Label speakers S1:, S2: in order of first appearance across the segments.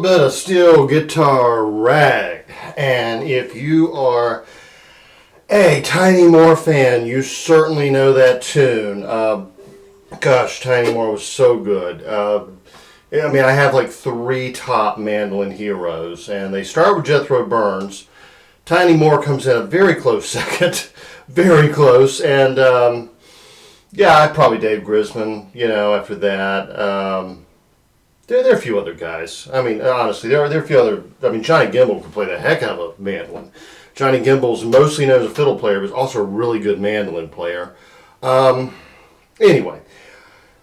S1: bit of steel guitar rag, and if you are a Tiny Moore fan, you certainly know that tune. Gosh, Tiny Moore was so good. I mean, I have like 3 top mandolin heroes, and they start with Jethro Burns. Tiny Moore comes in a very close second, very close, and yeah, I'd probably Dave Grisman, after that. There are a few other guys. I mean, honestly, there are a few other. I mean, Johnny Gimble could play the heck out of a mandolin. Johnny Gimble's mostly known as a fiddle player, but also a really good mandolin player. Anyway,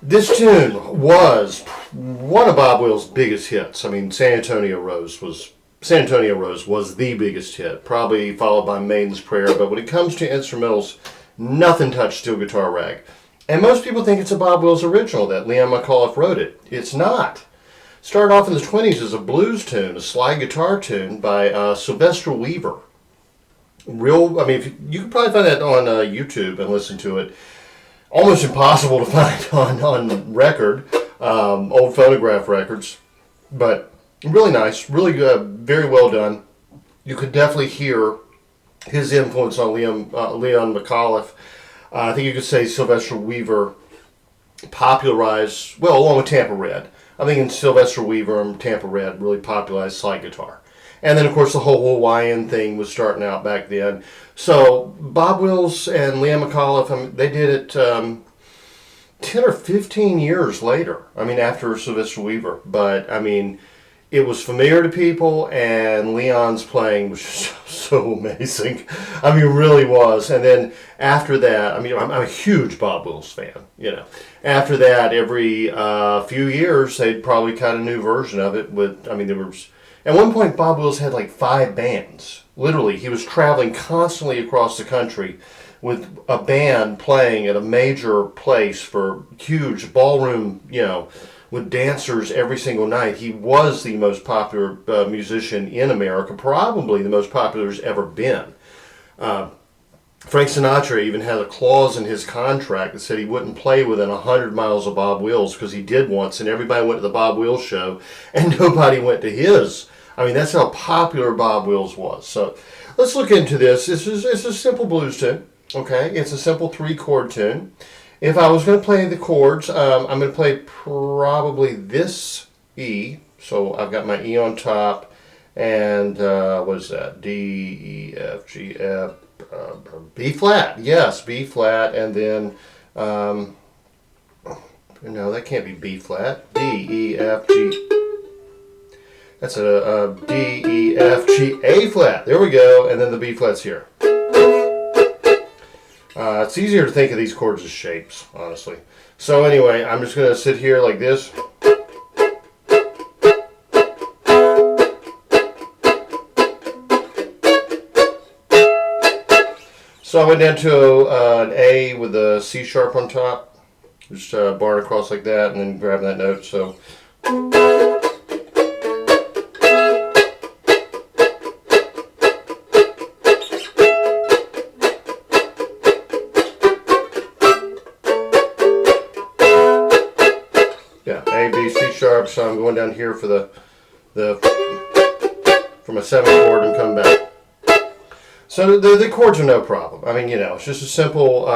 S1: this tune was one of Bob Wills' biggest hits. I mean, San Antonio Rose was the biggest hit, probably followed by Maiden's Prayer. But when it comes to instrumentals, nothing touched Steel Guitar Rag. And most people think it's a Bob Wills original, that Leon McAuliffe wrote it. It's not. Started off in the 20s as a blues tune, a slide guitar tune by Sylvester Weaver. I mean, you can probably find that on YouTube and listen to it. Almost impossible to find on record, old phonograph records. But really nice, really good, very well done. You could definitely hear his influence on Leon McAuliffe. I think you could say Sylvester Weaver popularized, well, along with Tampa Red. I think in Sylvester Weaver and Tampa Red really popularized slide guitar. And then, of course, the whole Hawaiian thing was starting out back then. So Bob Wills and Leon McAuliffe, they did it 10 or 15 years later. I mean, after Sylvester Weaver. But, I mean, it was familiar to people, and Leon's playing was just so amazing. I mean, it really was. And then after that, I mean, I'm a huge Bob Wills fan, After that, every few years, they'd probably cut a new version of it there was... At one point, Bob Wills had like 5 bands. Literally, he was traveling constantly across the country with a band playing at a major place for huge ballroom, with dancers every single night. He was the most popular musician in America, probably the most popular there's ever been. Frank Sinatra even had a clause in his contract that said he wouldn't play within 100 miles of Bob Wills, because he did once, and everybody went to the Bob Wills show, and nobody went to his. I mean, that's how popular Bob Wills was. So let's look into this. It's a simple blues tune, okay? It's a simple 3-chord tune. If I was going to play the chords, I'm going to play probably this E. So I've got my E on top, and what is that? D, E, F, G, F, B flat. Yes, B flat, and then, no, that can't be B flat. D, E, F, G. That's a D, E, F, G, A flat. There we go, and then the B flat's here. It's easier to think of these chords as shapes, honestly. So anyway, I'm just going to sit here like this. So I went down to an A with a C sharp on top. Just barring across like that and then grabbing that note. So. Yeah, A, B, C sharp. So I'm going down here for from a 7 chord and come back. So the chords are no problem. I mean, it's just a simple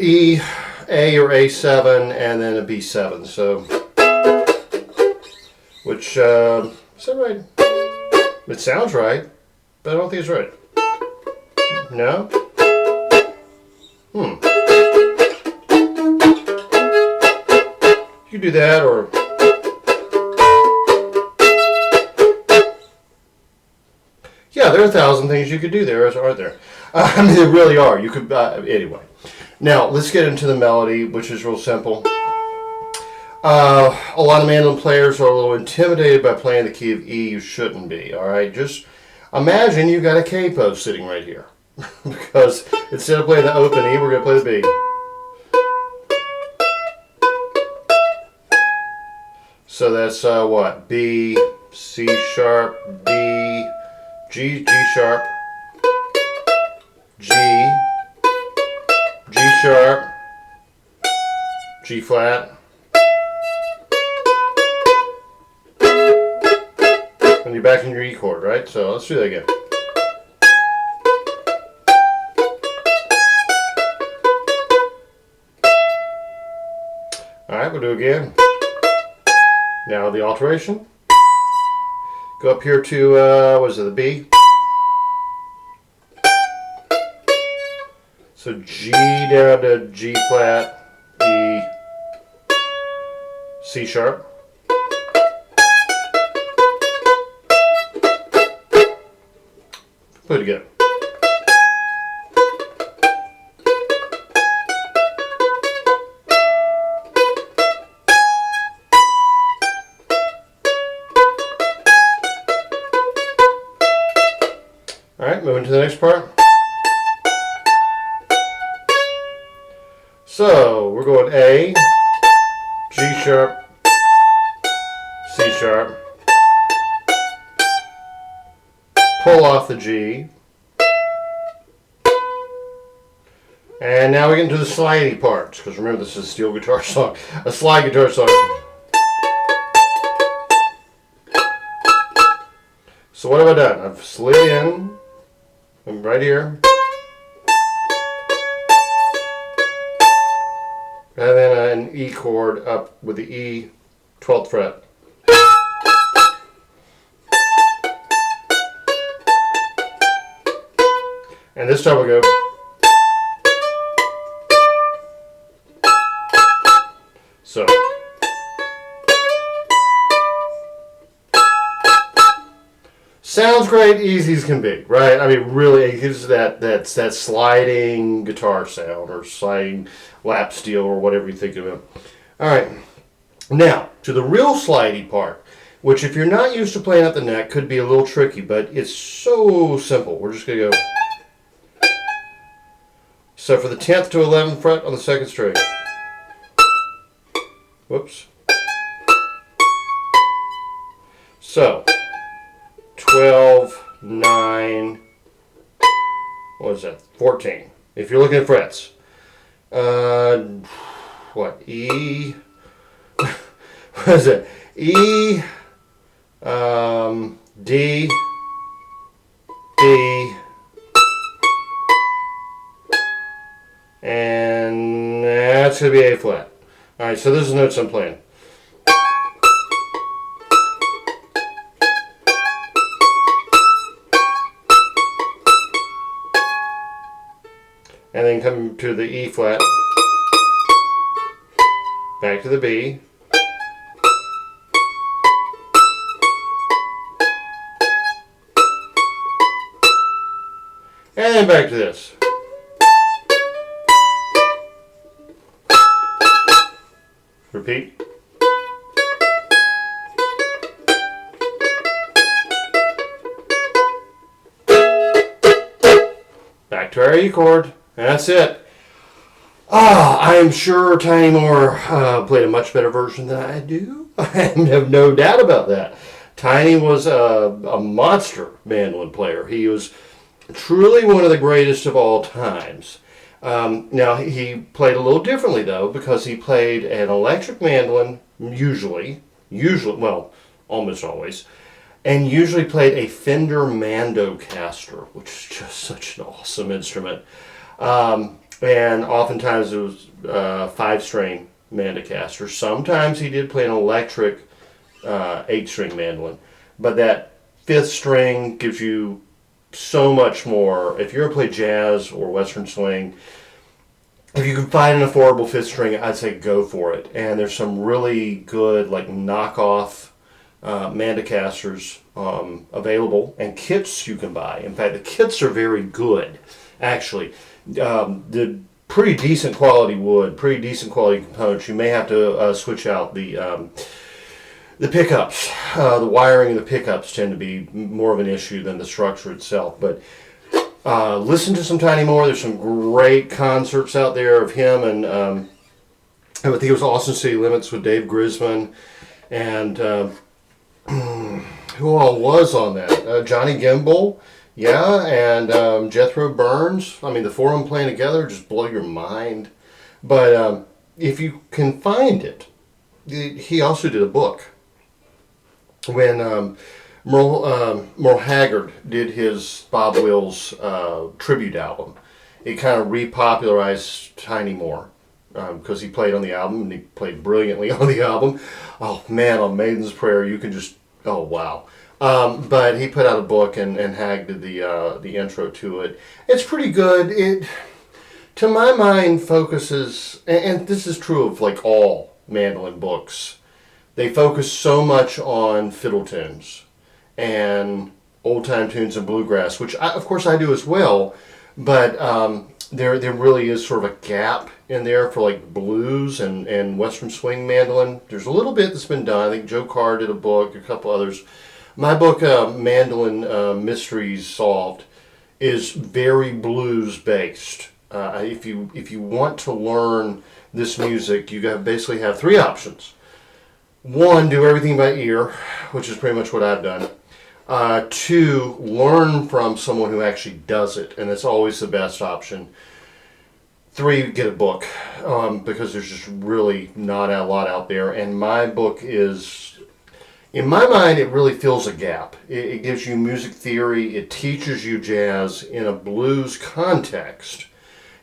S1: E, A or A7, and then a B7. So, which, is that right? It sounds right, but I don't think it's right. No? You could do that, or... Yeah, there are 1,000 things you could do there, aren't there? I mean, there really are. You could, anyway. Now, let's get into the melody, which is real simple. A lot of mandolin players are a little intimidated by playing the key of E. You shouldn't be, all right? Just imagine you've got a capo sitting right here. Because instead of playing the open E, we're going to play the B. So that's what? B, C sharp, D, G, G sharp, G, G sharp, G flat, you're back in your E chord, right? So let's do that again. Alright, we'll do it again. Now the alteration. Go up here to, what is it, the B? So G down to G flat, E, C sharp. Put it together. Alright, moving to the next part. So, we're going A, G sharp, C sharp, pull off the G, and now we get into the slidey parts, because remember this is a steel guitar song, a slide guitar song. So what have I done? I've slid in, I'm right here, and then an E chord up with the E 12th fret. And this time we'll go. So. Sounds great, easy as can be, right? I mean, really, it gives that sliding guitar sound, or sliding lap steel, or whatever you think of it. All right, now to the real slidey part, which if you're not used to playing at the neck, could be a little tricky, but it's so simple. We're just gonna go. So for the 10th to 11th fret on the 2nd string. Whoops. So. 12, 9, what is that? 14. If you're looking at frets. What? E, what is it? E, D, B, and that's going to be A flat. Alright, so this is the notes I'm playing. And then come to the E flat, back to the B, and then back to this. Repeat. Back to our E chord. That's it. I am sure Tiny Moore played a much better version than I do. I have no doubt about that. Tiny was a monster mandolin player. He was truly one of the greatest of all times. Now, he played a little differently, though, because he played an electric mandolin, usually, well, almost always, and usually played a Fender Mandocaster, which is just such an awesome instrument. And oftentimes it was 5-string Mandocaster. Sometimes he did play an electric 8-string mandolin, but that 5th string gives you so much more. If you ever play jazz or Western swing, if you can find an affordable 5th string, I'd say go for it. And there's some really good like knockoff Mandocasters available, and kits you can buy. In fact, the kits are very good, actually. The pretty decent quality wood, pretty decent quality components. You may have to switch out the pickups. The wiring of the pickups tend to be more of an issue than the structure itself. But listen to some Tiny Moore. There's some great concerts out there of him, and I think it was Austin City Limits with Dave Grisman, and who all was on that? Johnny Gimbel. Yeah, and Jethro Burns. I mean, the four of them playing together just blow your mind. But if you can find it, he also did a book. When Merle Haggard did his Bob Wills tribute album. It kind of repopularized Tiny Moore because he played on the album and he played brilliantly on the album. Oh man, on Maiden's Prayer, you can just, oh wow. But he put out a book and Hag did the intro to it. It's pretty good. It, to my mind, focuses, and this is true of like all mandolin books, they focus so much on fiddle tunes and old time tunes and bluegrass, which of course I do as well, but there really is sort of a gap in there for like blues and western swing mandolin. There's a little bit that's been done. I think Joe Carr did a book, a couple others. My book, Mandolin Mysteries Solved, is very blues based. If you want to learn this music, you basically have three options. One, do everything by ear, which is pretty much what I've done. Two, learn from someone who actually does it, and it's always the best option. Three, get a book, because there's just really not a lot out there. And my book is, in my mind, it really fills a gap. It gives you music theory. It teaches you jazz in a blues context.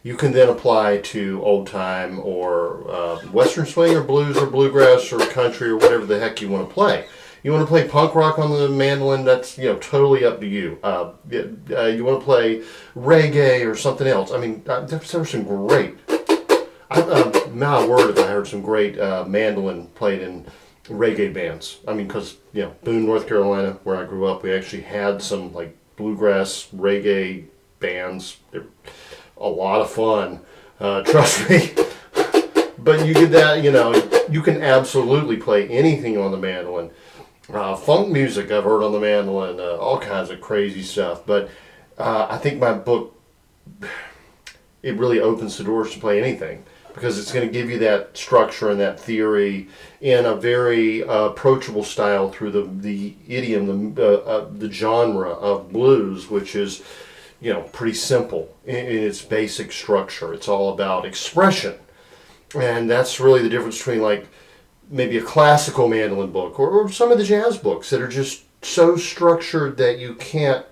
S1: You can then apply to old time or western swing or blues or bluegrass or country or whatever the heck you want to play. You want to play punk rock on the mandolin, that's totally up to you. You want to play reggae or something else. I mean, there's some great, my word if I heard some great mandolin played in reggae bands. I mean, because Boone, North Carolina, where I grew up, we actually had some like bluegrass reggae bands. They're a lot of fun, trust me. But you get that, you can absolutely play anything on the mandolin. Funk music I've heard on the mandolin, all kinds of crazy stuff. But I think my book, it really opens the doors to play anything, because it's going to give you that structure and that theory in a very approachable style through the idiom, the genre of blues, which is pretty simple in its basic structure. It's all about expression, and that's really the difference between like maybe a classical mandolin book or some of the jazz books that are just so structured that you can't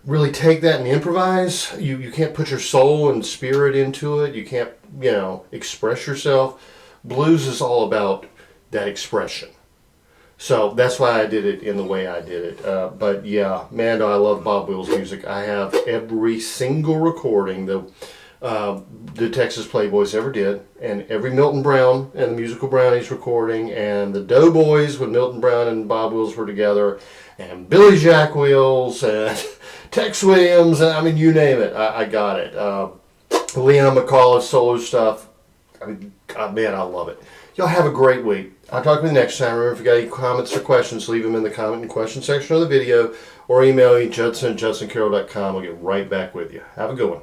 S1: really take that and improvise. You can't put your soul and spirit into it. You can't, express yourself. Blues is all about that expression. So that's why I did it in the way I did it. But yeah, man, I love Bob Wills music. I have every single recording the Texas Playboys ever did, and every Milton Brown and the Musical Brownies recording, and the Doughboys when Milton Brown and Bob Wills were together, and Billy Jack Wills and Tex Williams, and I mean, you name it, I got it. Leon McAuliffe's solo stuff, I mean, God, man, I love it. Y'all have a great week. I'll talk to you next time. Remember, if you got any comments or questions, leave them in the comment and question section of the video, or email me, Judson@judsoncarroll.com. I'll get right back with you. Have a good one.